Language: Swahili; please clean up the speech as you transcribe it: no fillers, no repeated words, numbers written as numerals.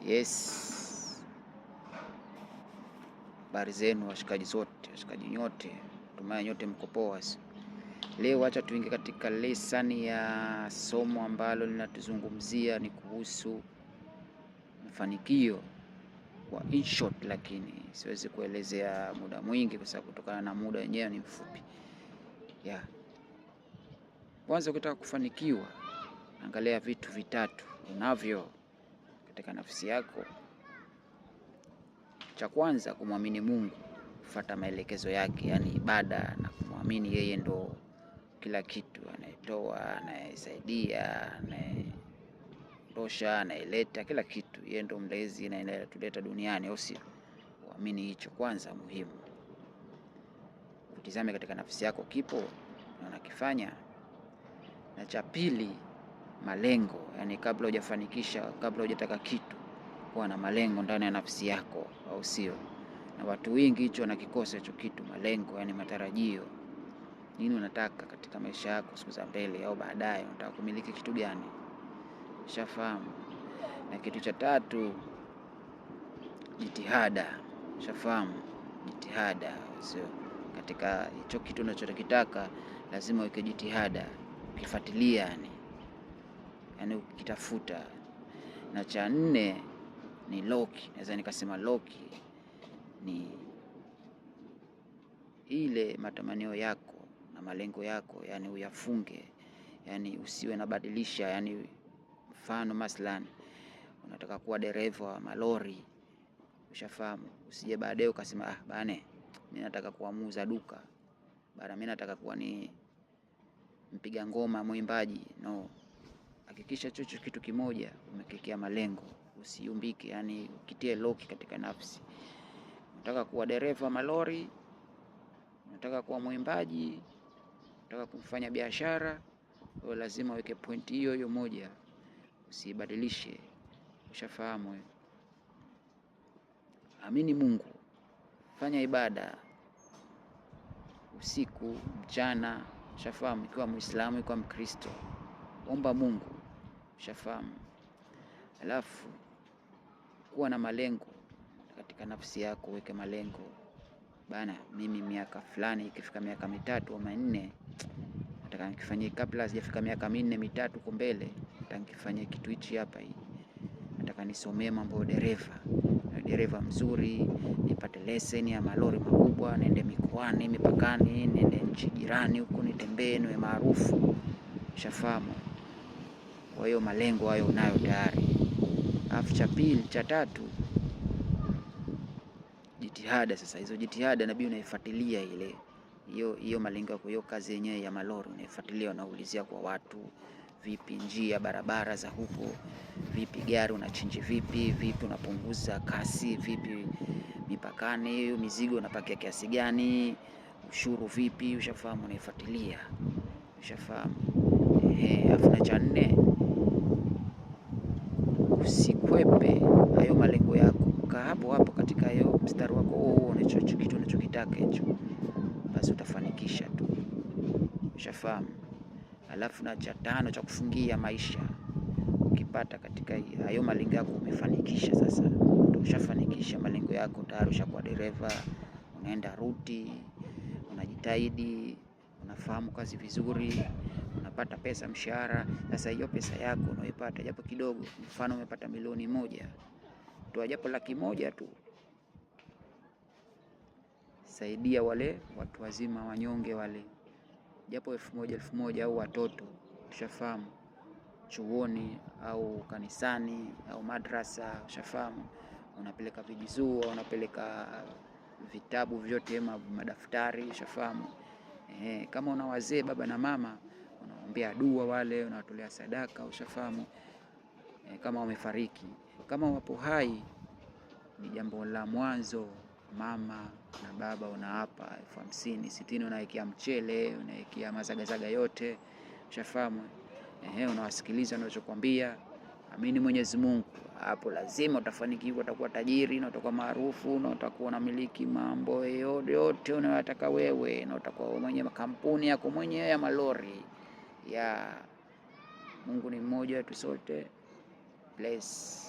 Yes, habari zenu washikaji nyote, tumai nyote mko poa. Leo acha tuingie katika lesson ya somo ambalo linatuzungumzia ni kuhusu mafanikio kwa in short, lakini siwezi kuelezea muda mwingi kwa sababu kutokana na muda wenyewe ni mfupi. Kwanza ukitaka kufanikiwa, angalia vitu vitatu unavyo katika nafsi yako. Cha kwanza, kumwamini Mungu, kufuata maelekezo yake, yani ibada na kumwamini yeye ndo kila kitu, anayetoa, anayesaidia, anayetosha, anayeleta kila kitu. Yeye ndo mlezi na anayetuleta duniani, au sio? Uamini hicho kwanza muhimu. Utizame katika nafsi yako kipo na unakifanya. Na cha pili, malengo, yani kabla hujafanikisha, kabla hujataka kitu, kuwa na malengo ndani ya nafsi yako, au sio? Na watu wengi hicho wanakikosa hicho kitu, malengo, yani matarajio. Nini unataka katika maisha yako siku za mbele au baadaye? Unataka kumiliki kitu gani? Ushafahamu? Na kitu cha tatu, jitihada. Ushafahamu? Jitihada, sio? Katika hicho kitu unachotaka lazima uweke jitihada, ukifuatilia, yani ukitafuta. Na cha nne ni loki. Naweza nikasema loki ni ile matamanio yako na malengo yako, yani uyafunge, yani usiwe nabadilisha. Yani mfano maslan, unataka kuwa dereva wa malori, ushafahamu? Usije baadaye ukasema bane, mimi nataka kuwa muuza duka, bana mimi nataka kuwa ni mpiga ngoma, mwimbaji. No, hakikisha chocho kitu kimoja umekikia malengo, usiumbike, yani ukitie loki katika nafsi. Unataka kuwa dereva malori, unataka kuwa mwimbaji, unataka kufanya biashara, wewe lazima uweke point hiyo moja, usibadilishe. Ushafahamu? Amini Mungu, fanya ibada usiku, mchana. Ushafahamu? Ikiwa Muislamu, ikiwa Mkristo, omba Mungu. Ushafahamu? Alafu kuwa na malengo katika nafsi yako, weke malengo. Bana, mimi miaka fulani ikifika miaka 3 au 4 nataka nikifanyie, kabla sijafika miaka 4 3 huko mbele, nataka nikifanyie kitu hichi hapa. Nataka nisomee mambo ya dereva mzuri, nipate leseni ya malori makubwa, niende mikoani, mipakani, niende nchi jirani huko, nitembee, niwe maarufu. Ushafahamu? Kwa hiyo malengo hayo unayo tayari. Alafu cha tatu, jitihada. Sasa hizo jitihada nabii unaifuatilia hiyo malengo yako, hiyo kazi yenyewe ya malori unaifuatilia, unaulizia kwa watu, vipi njia barabara za huko, vipi gari unachinji vipi unapunguza kasi, vipi mipakani, mizigo unapakia kiasi gani, ushuru vipi. Ushafahamu? Unaifuatilia. Ushafahamu? Alafu na cha nne, usikwepe hayo malengo yako. Kaa hapo katika hiyo mstari wako, kitu unachokitaka hicho, basi utafanikisha tu. Ushafahamu? Alafu na cha tano, cha kufungia maisha, ukipata katika hayo malengo yako umefanikisha. Sasa ushafanikisha malengo yako tayari, ushakuwa dereva, unaenda ruti, unajitahidi, unafahamu kazi vizuri, unapata pesa, mshahara. Sasa hiyo pesa yako unaipata japo kidogo, mfano umepata milioni 1, toa japo 100,000 tu, saidia wale watu wazima wanyonge wale, japo 1,000 au watoto. Ushafahamu? Chuoni au kanisani au madrasa. Ushafahamu? Unapeleka vijizuu, unapeleka vitabu vyote, madaftari. Ushafahamu? Kama una wazee, baba na mama, unaombea dua wale, unawatolea sadaka. Ushafahamu? Kama wamefariki. Kama wapo hai, ni jambo la mwanzo, mama na baba unaapa 50,000 60, unawekea mchele, unawekea mazagazaga yote. Ushafahamu? Unawasikiliza unachokwambia. Amini Mwenyezi Mungu, hapo lazima utafanikiwa, utakuwa tajiri na utakuwa maarufu na utakuwa unamiliki mambo yote unayotaka wewe, na utakuwa mwenye kampuni yako mwenyewe ya malori. Mungu ni mmoja tu sote. Bless.